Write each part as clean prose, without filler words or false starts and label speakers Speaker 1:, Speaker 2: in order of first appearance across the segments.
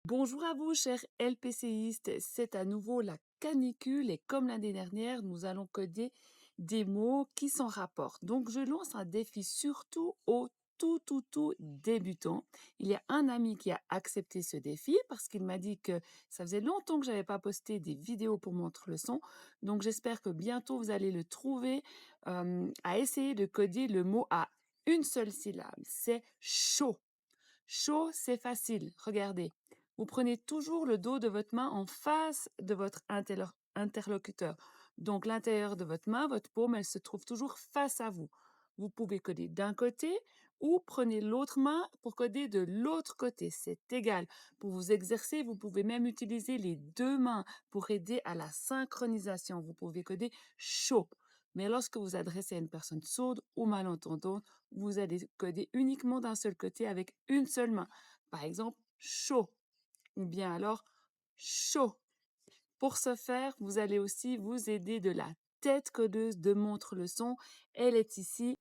Speaker 1: Bonjour à vous, chers LPCistes. C'est à nouveau la canicule et comme l'année dernière, nous allons coder des mots qui s'en rapportent. Donc, je lance un défi surtout aux tout débutants. Il y a un ami qui a accepté ce défi parce qu'il m'a dit que ça faisait longtemps que j'avais pas posté des vidéos pour montre le son. Donc, j'espère que bientôt vous allez le trouver à essayer de coder le mot à une seule syllabe. C'est chaud. Chaud, c'est facile. Regardez. Vous prenez toujours le dos de votre main en face de votre interlocuteur. Donc, l'intérieur de votre main, votre paume, elle se trouve toujours face à vous. Vous pouvez coder d'un côté ou prenez l'autre main pour coder de l'autre côté. C'est égal. Pour vous exercer, vous pouvez même utiliser les deux mains pour aider à la synchronisation. Vous pouvez coder chaud. Mais lorsque vous adressez à une personne sourde ou malentendante, vous allez coder uniquement d'un seul côté avec une seule main. Par exemple, chaud ou bien alors chaud. Pour ce faire, vous allez aussi vous aider de la tête codeuse de Montre le son. Elle est ici.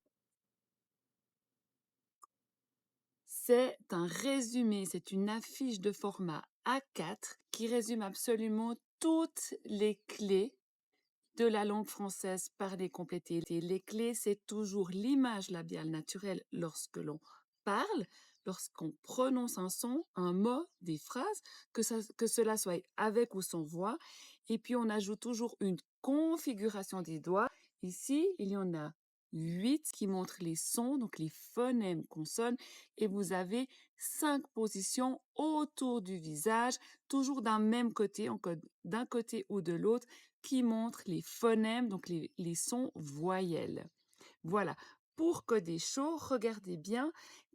Speaker 1: C'est un résumé, c'est une affiche de format A4 qui résume absolument toutes les clés de la langue française parlée complétée. Les clés, c'est toujours l'image labiale naturelle lorsque l'on parle, lorsqu'on prononce un son, un mot, des phrases, que cela soit avec ou sans voix. Et puis, on ajoute toujours une configuration des doigts. Ici, il y en a 8 qui montrent les sons, donc les phonèmes consonnes, et vous avez 5 positions autour du visage, toujours d'un même côté, on code d'un côté ou de l'autre, qui montrent les phonèmes, donc les sons voyelles. Voilà. Pour coder chaud, regardez bien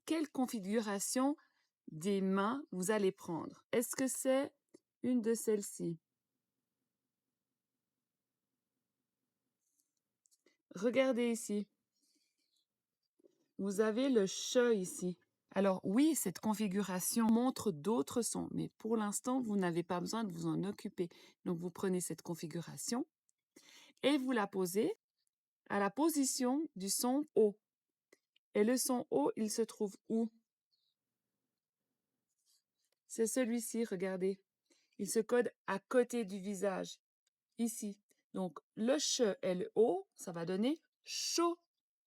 Speaker 1: quelle configuration des mains vous allez prendre. Est-ce que c'est une de celles-ci? Regardez ici. Vous avez le che ici. Alors oui, cette configuration montre d'autres sons, mais pour l'instant, vous n'avez pas besoin de vous en occuper. Donc vous prenez cette configuration et vous la posez à la position du son O. Et le son O, il se trouve où? C'est celui-ci, regardez. Il se code à côté du visage, ici. Donc, le che et le O, ça va donner chaud.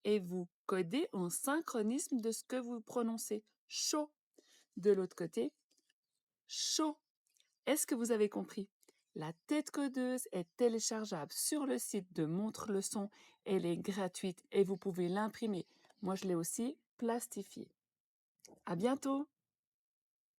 Speaker 1: Et vous codez en synchronisme de ce que vous prononcez. Chaud. De l'autre côté, chaud. Est-ce que vous avez compris? La tête codeuse est téléchargeable sur le site de Montre le son. Elle est gratuite et vous pouvez l'imprimer. Moi, je l'ai aussi plastifiée. À bientôt!